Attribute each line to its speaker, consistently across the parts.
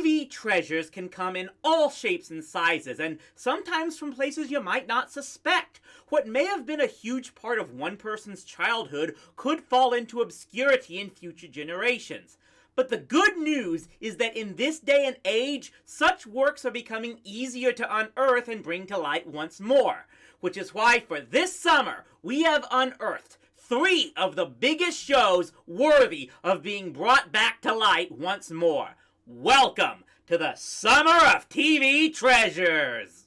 Speaker 1: TV treasures can come in all shapes and sizes, and sometimes from places you might not suspect. What may have been a huge part of one person's childhood could fall into obscurity in future generations. But the good news is that in this day and age, such works are becoming easier to unearth and bring to light once more. Which is why for this summer, we have unearthed 3 of the biggest shows worthy of being brought back to light once more. Welcome to the Summer of TV Treasures!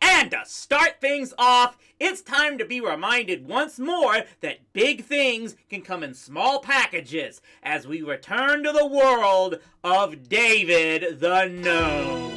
Speaker 1: And to start things off, it's time to be reminded once more that big things can come in small packages as we return to the world of David the Gnome.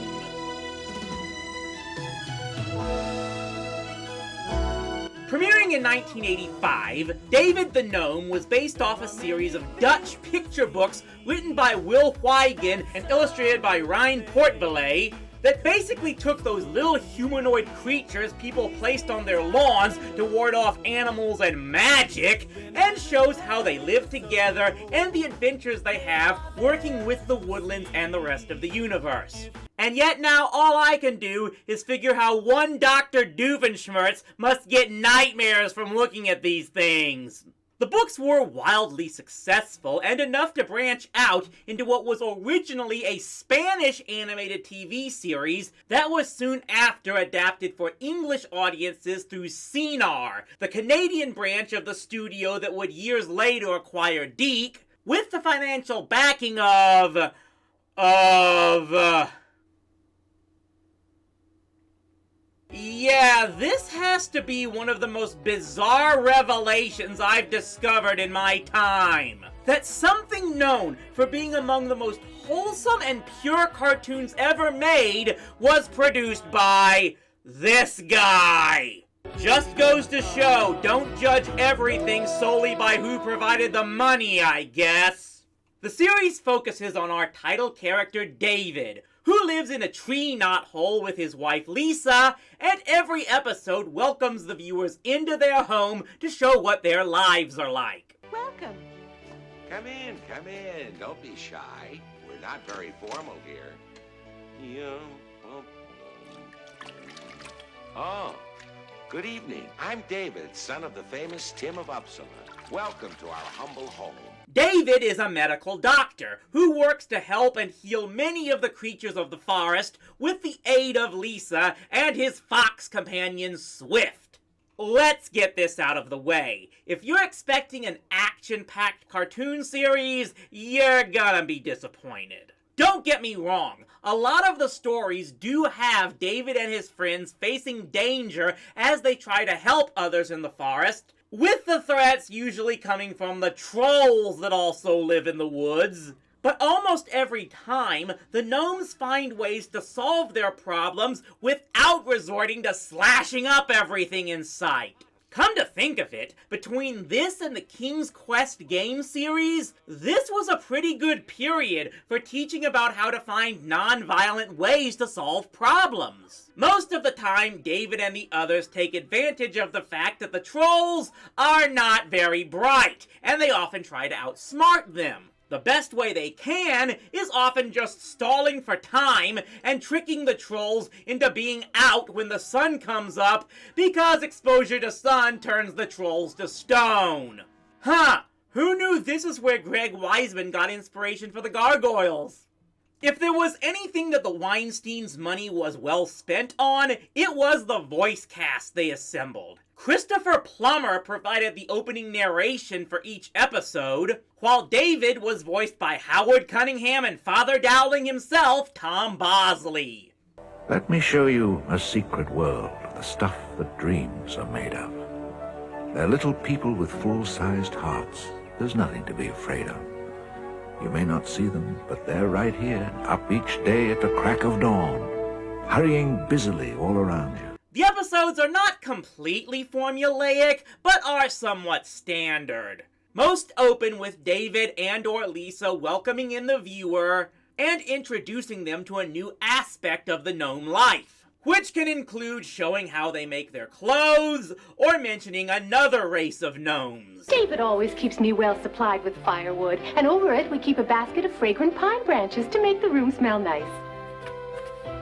Speaker 1: Premiering in 1985, David the Gnome was based off a series of Dutch picture books written by Will Huygen and illustrated by Rijn Portwillet, that basically took those little humanoid creatures people placed on their lawns to ward off animals and magic, and shows how they live together and the adventures they have working with the woodlands and the rest of the universe. And yet now all I can do is figure how one Dr. Doofenshmirtz must get nightmares from looking at these things. The books were wildly successful and enough to branch out into what was originally a Spanish animated TV series that was soon after adapted for English audiences through CNR, the Canadian branch of the studio that would years later acquire Deke, with the financial backing of... Yeah, this has to be one of the most bizarre revelations I've discovered in my time. That something known for being among the most wholesome and pure cartoons ever made was produced by this guy. Just goes to show, don't judge everything solely by who provided the money, I guess. The series focuses on our title character, David, who lives in a tree knot hole with his wife Lisa, and every episode welcomes the viewers into their home to show what their lives are like.
Speaker 2: Welcome.
Speaker 3: Come in. Don't be shy. We're not very formal here. Oh, good evening. I'm David, son of the famous Tim of Uppsala. Welcome to our humble home.
Speaker 1: David is a medical doctor who works to help and heal many of the creatures of the forest with the aid of Lisa and his fox companion Swift. Let's get this out of the way. If you're expecting an action-packed cartoon series, you're gonna be disappointed. Don't get me wrong, a lot of the stories do have David and his friends facing danger as they try to help others in the forest, with the threats usually coming from the trolls that also live in the woods. But almost every time, the gnomes find ways to solve their problems without resorting to slashing up everything in sight. Come to think of it, between this and the King's Quest game series, this was a pretty good period for teaching about how to find non-violent ways to solve problems. Most of the time, David and the others take advantage of the fact that the trolls are not very bright, and they often try to outsmart them. The best way they can is often just stalling for time and tricking the trolls into being out when the sun comes up because exposure to sun turns the trolls to stone. Huh, who knew this is where Greg Weisman got inspiration for the gargoyles? If there was anything that the Weinsteins' money was well spent on, it was the voice cast they assembled. Christopher Plummer provided the opening narration for each episode, while David was voiced by Howard Cunningham and Father Dowling himself, Tom Bosley.
Speaker 4: Let me show you a secret world of the stuff that dreams are made of. They're little people with full-sized hearts. There's nothing to be afraid of. You may not see them, but they're right here, up each day at the crack of dawn, hurrying busily all around you.
Speaker 1: The episodes are not completely formulaic, but are somewhat standard. Most open with David and or Lisa welcoming in the viewer, and introducing them to a new aspect of the gnome life, which can include showing how they make their clothes or mentioning another race of gnomes.
Speaker 2: David always keeps me well supplied with firewood, and over it we keep a basket of fragrant pine branches to make the room smell nice.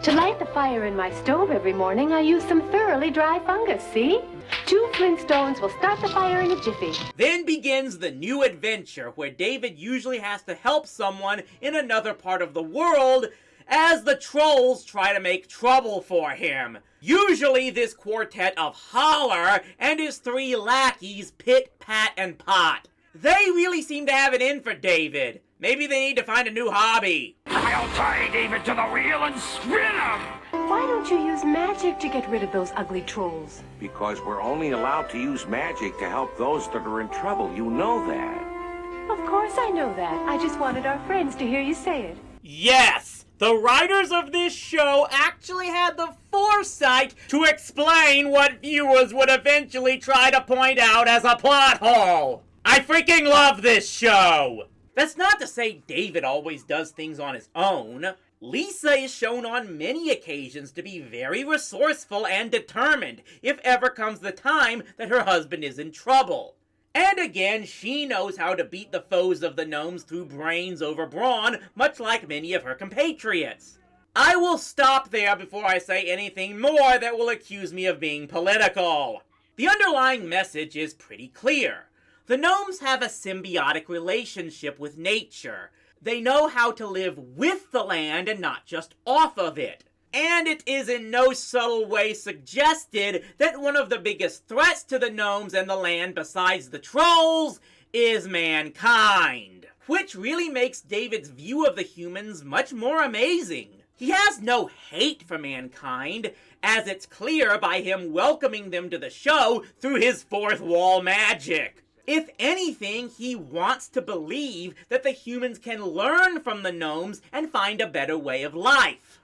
Speaker 2: To light the fire in my stove every morning, I use some thoroughly dry fungus, see? 2 flintstones will start the fire in a jiffy.
Speaker 1: Then begins the new adventure, where David usually has to help someone in another part of the world as the trolls try to make trouble for him. Usually this quartet of Holler and his 3 lackeys, Pit, Pat, and Pot. They really seem to have it in for David. Maybe they need to find a new hobby.
Speaker 5: I'll tie David to the wheel and spin him!
Speaker 2: Why don't you use magic to get rid of those ugly trolls?
Speaker 3: Because we're only allowed to use magic to help those that are in trouble. You know that.
Speaker 2: Of course I know that. I just wanted our friends to hear you say it.
Speaker 1: Yes! The writers of this show actually had the foresight to explain what viewers would eventually try to point out as a plot hole. I freaking love this show! That's not to say David always does things on his own. Lisa is shown on many occasions to be very resourceful and determined if ever comes the time that her husband is in trouble. And again, she knows how to beat the foes of the gnomes through brains over brawn, much like many of her compatriots. I will stop there before I say anything more that will accuse me of being political. The underlying message is pretty clear. The gnomes have a symbiotic relationship with nature. They know how to live with the land and not just off of it. And it is in no subtle way suggested that one of the biggest threats to the gnomes and the land besides the trolls is mankind. Which really makes David's view of the humans much more amazing. He has no hate for mankind, as it's clear by him welcoming them to the show through his fourth wall magic. If anything, he wants to believe that the humans can learn from the gnomes and find a better way of life.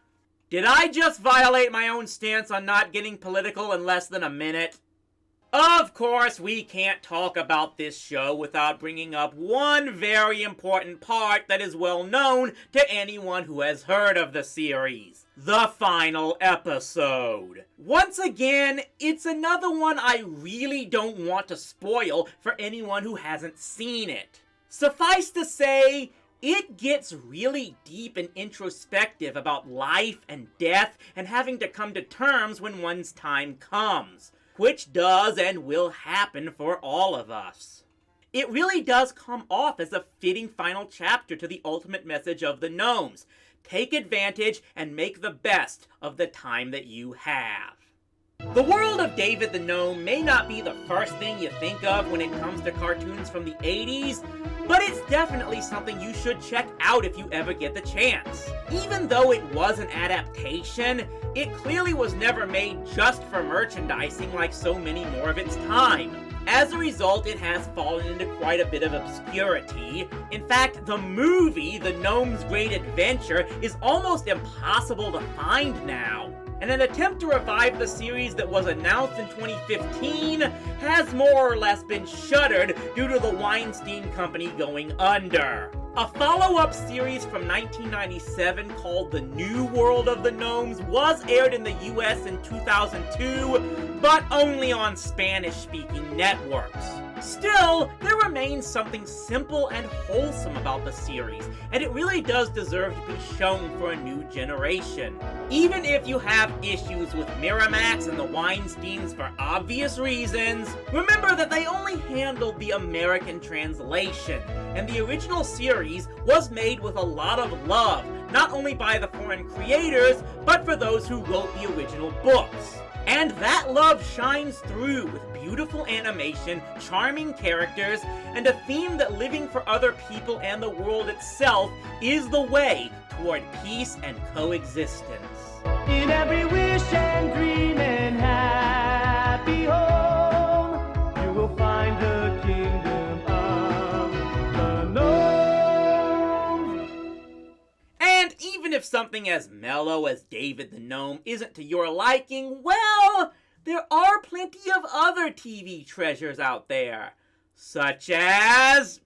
Speaker 1: Did I just violate my own stance on not getting political in less than a minute? Of course, we can't talk about this show without bringing up one very important part that is well known to anyone who has heard of the series. The final episode. Once again, it's another one I really don't want to spoil for anyone who hasn't seen it. Suffice to say, it gets really deep and introspective about life and death and having to come to terms when one's time comes. Which does and will happen for all of us. It really does come off as a fitting final chapter to the ultimate message of the gnomes. Take advantage and make the best of the time that you have. The world of David the Gnome may not be the first thing you think of when it comes to cartoons from the 80s, but it's definitely something you should check out if you ever get the chance. Even though it was an adaptation, it clearly was never made just for merchandising like so many more of its time. As a result, it has fallen into quite a bit of obscurity. In fact, the movie, The Gnome's Great Adventure, is almost impossible to find now. And an attempt to revive the series that was announced in 2015 has more or less been shuttered due to the Weinstein Company going under. A follow-up series from 1997 called The New World of the Gnomes was aired in the US in 2002, but only on Spanish-speaking networks. Still, there remains something simple and wholesome about the series, and it really does deserve to be shown for a new generation. Even if you have issues with Miramax and the Weinsteins for obvious reasons, remember that they only handled the American translation, and the original series was made with a lot of love, not only by the foreign creators, but for those who wrote the original books. And that love shines through with beautiful animation, charming characters, and a theme that living for other people and the world itself is the way toward peace and coexistence.
Speaker 6: In every wish and dream and happy home, you will find the kingdom of the gnomes.
Speaker 1: And even if something as mellow as David the Gnome isn't to your liking, well, there are plenty of other TV treasures out there, such as